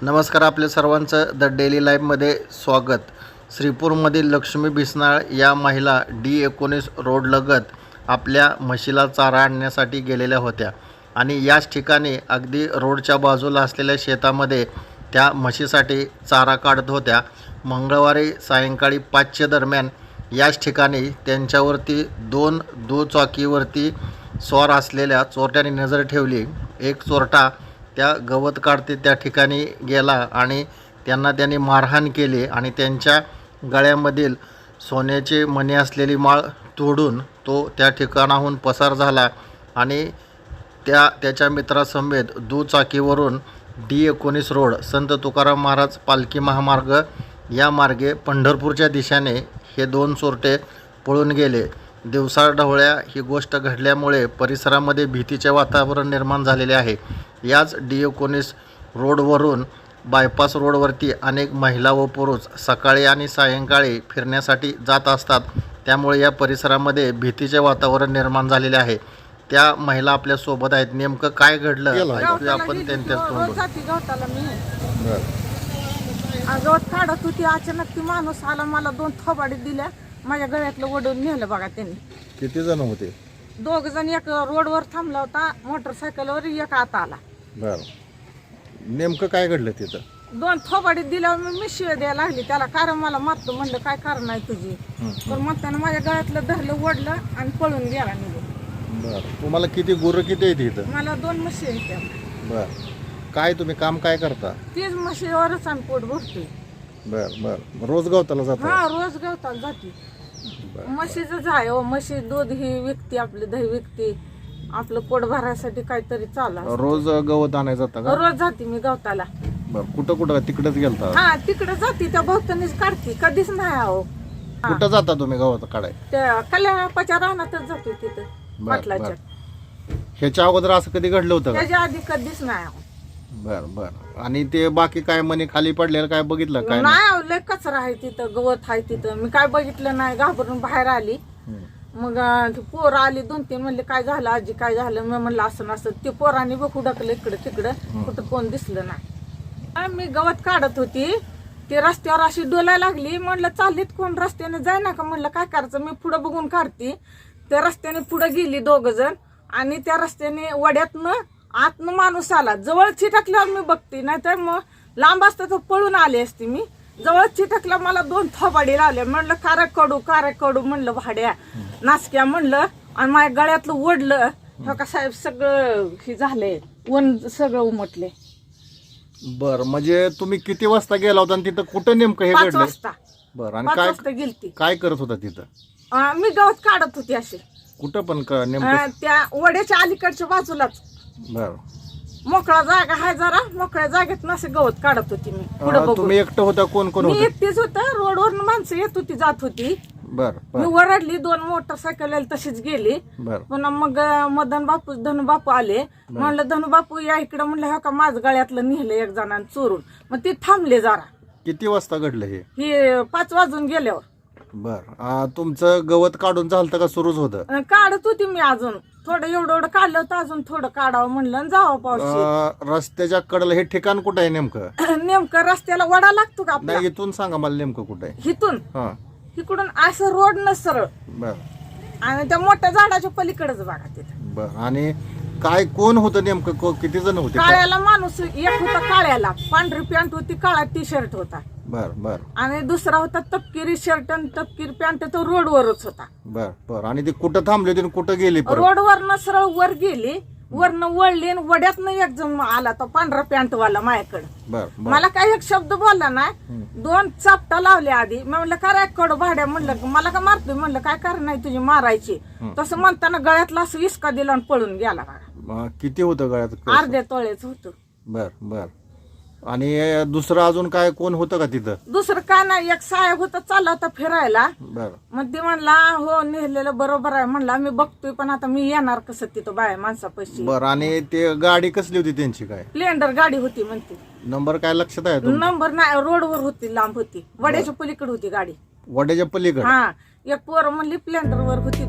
नमस्कार, आपल्या सर्वांचं द डेली लाईफमध्ये स्वागत. श्रीपूरमधील लक्ष्मी बिसनाळ या महिला D19 रोडलगत आपल्या म्हशीला चारा आणण्यासाठी गेलेल्या होत्या आणि याच ठिकाणी अगदी रोडच्या बाजूला असलेल्या शेतामध्ये त्या म्हशीसाठी चारा काढत होत्या. मंगळवारी सायंकाळी 5च्या दरम्यान याच ठिकाणी त्यांच्यावरती 2 दुचाकीवरती स्वार असलेल्या चोरट्यांनी नजर ठेवली. एक चोरटा त्या गवत काढते त्या ठिकाणी गेला आणि त्यांनी मारहाण केली आणि त्यांच्या गळ्यामधील सोन्याचे मणी असलेली माळ तोडून तो त्या ठिकाणाहून पसार झाला आणि त्याच्या मित्रासमेत दुचाकीवरून D19 रोड संत तुकाराम महाराज पालखी महामार्ग या मार्गे पंढरपूरच्या दिशेने हे 2 चोरटे पळून गेले. दिवसाढवळ्या ही गोष्ट घडल्यामुळे परिसरामध्ये भीतीचे वातावरण निर्माण झालेले आहे. याच D19 रोडवरून बायपास रोडवरती अनेक महिला व पुरुष सकाळी आणि सायंकाळी फिरण्यासाठी जात असतात. त्यामुळे या परिसरामध्ये भीतीचे वातावरण निर्माण झालेले आहे. त्या महिला आपल्या सोबत आहेत. नेमकं काय घडलं ऐकूया आपण त्यांच्याच तोंडून. गवत काढत होती, अचानक ती माणूस आला, मला 2 थोबाडी दिल्या, माझ्या गळ्यातलं ओढून नेलं बघा त्यांनी. किती जण होते? 2 जण. एक रोडवर थांबला होता मोटरसायकलवर, एक आत आला. बरं, नेमकं काय घडलं तिथं? 2 थोबाडी दिल्यावर मी शिव्या द्यायला लागली त्याला, कारण मला मारतो म्हणलं, काय कारण आहे तुझी? पण मग त्यानं माझ्या गळ्यातलं धरलं, ओढलं आणि पळून गेला निघून. बरं, तुम्हाला किती गुरं किती आहेत इथं? मला 2 म्हशी आहेत. बरं, काय तुम्ही काम काय करता? तीच म्हशीवरच आम्ही पोट भरतोय. बरं बरं, रोज गवताला जाता? हा, रोज गवताला जाते. म्हशीच आहे हो, म्हशी दूध ही विकते, आपले दही विकते, आपलं पोट भरायसाठी काहीतरी चालू. रोज गवत आणायला जाता का? रोज जाते मी गवताला. बरं, कुठं कुठं तिकडेच गेलता? हा, तिकडे जाते, त्या भोवतानीच काढते, कधीच नाही आहो. कुठं जाता तुम्ही गवत काढाय? त्या कल्याणाच्या रानातच जाते तिथं पाटलाच्या. ह्याच्या अगोदर असं कधी घडलं होतं का? त्याच्या आधी कधीच नाही आहो. बरं बरं, आणि ते बाकी काय मनी खाली पडलेलं काय बघितलं काय? नाही आहो, लय कचरा आहे तिथं, गवत आहे तिथं. मी काय बघितलं नाही, घाबरून बाहेर आली. मग पोरं आली 2-3, म्हणले काय झालं आजी, काय झालं? मी म्हणलं असं नसतं. ते पोरांनी बघ हुडकलं इकडं तिकडं, कुठं कोण दिसलं नाही. मी गवत काढत होती, ते रस्त्यावर अशी डोलायला लागली. म्हणलं चाललीत कोण, रस्त्याने जाय ना का? म्हणलं काय करायचं, मी पुढं बघून काढते. त्या रस्त्याने पुढे गेली 2 जण आणि त्या रस्त्याने वड्यातनं आतनं माणूस आला. जवळ चिटकल्यावर मी बघते, नाहीतर मग लांब असतं तर पळून आले असते मी. जवळ चिटकला, मला 2 थोबाडी लावल्या. म्हणलं कारे कडू म्हणलं, भाड्या नाचक्या म्हणलं, आणि माझ्या गळ्यातलं ओढलं. हो का साहेब, सगळं हे झालंय, वन सगळं उमटले. बर, म्हणजे तुम्ही किती वाजता गेला होता आणि तिथं कुठं नेमकं हे 5 घडलं? वाजता. बरं, आणि 5 वाजता गेलती. काय करत होता तिथं? मी गवत काढत होती अशी, कुठं पण नेमकं? त्या वड्याच्या अलीकडच्या बाजूलाच. बर, मोकळा जागा आहे जरा, मोकळ्या जागेत नसे गवत काढत होती मी पुढे बघून. तुम्ही एकटं होता? कोण कोण मी होतं? एकटीच होतं. रोडवर माणसं येत होती, जात होती. बर मी बर वरडली, 2 मोटरसायकल तशीच गेली. बर पुन्हा मग मदन बापू धनुबापू आले. म्हणलं धनुबापू या इकडं. म्हणलं हा का माझं गळ्यातलं नेलं एक जणांनी चोरून. मग ते थांबले जरा. किती वाजता घडलं हे? हे 5 वाजून गेल्यावर. बर, तुमचं गवत काढून झालं का सुरूच होतं? काढत होती मी अजून थोडं, एवढं काढलं होतं, अजून थोडं काढावं म्हणलं आणि जावं पाऊस. रस्त्याच्या कडेला हे ठिकाण कुठं आहे नेमकं? नेमकं रस्त्याला वडा लागतो का आपला? नाही, इथून सांगा मला नेमकं कुठं आहे. इथून हा, इकडून असं रोड न सरळ, बर आणि त्या मोठ्या झाडाच्या पलीकडेच बघा तिथे. बर, आणि काय कोण होतं नेमकं? किती जण होते? काळ्याला माणूस एक होता, काळ्याला पांढरी पॅन्ट होती, काळा T-शर्ट होता. बर बर, आणि दुसरा होता तपकिरी शर्ट आणि तपकिरी पॅन्ट. तो रोडवरच होता. बर बर, आणि ते कुठं थांबले होते आणि कुठं गेले? रोडवरनं सरळ वर गेली, वरनं वळली आणि वड्यातनं एक जण आला, तो पांढरा पॅन्ट वाला माझ्याकडे. बर बर, मला काही एक शब्द बोलला नाही. 2 चापटा लावले आधी. मी म्हणलं काय कडू भाड्या, म्हणलं मला का मारतोय, म्हणलं काय कारण नाही तुझी मारायची. तसं म्हणताना गळ्यातला असं इसका दिला आणि पळून गेला. किती होतं गळ्यात? अर्ध्या तोळ्याच होतं. बर बर, आणि दुसरं अजून काय कोण होतं का तिथं? दुसरं काय नाही, एक साहेब होता, चालला होता फिरायला. बर, मग ते म्हणला हो नेलेलं बरोबर आहे. म्हणला मी बघतोय, पण आता मी येणार कसं तिथं बाय माणसापाशी. बर, आणि ते गाडी कसली होती त्यांची? काय स्प्लेंडर गाडी होती म्हणते. नंबर काय लक्षात आहे तुमच्या? नंबर नाही, रोडवर होती, लांब होती, वड्याच्या पलीकडे होती गाडी. वड्याच्या पलीकडे? हा, एक पोर म्हणली स्प्लेंडर वर होती.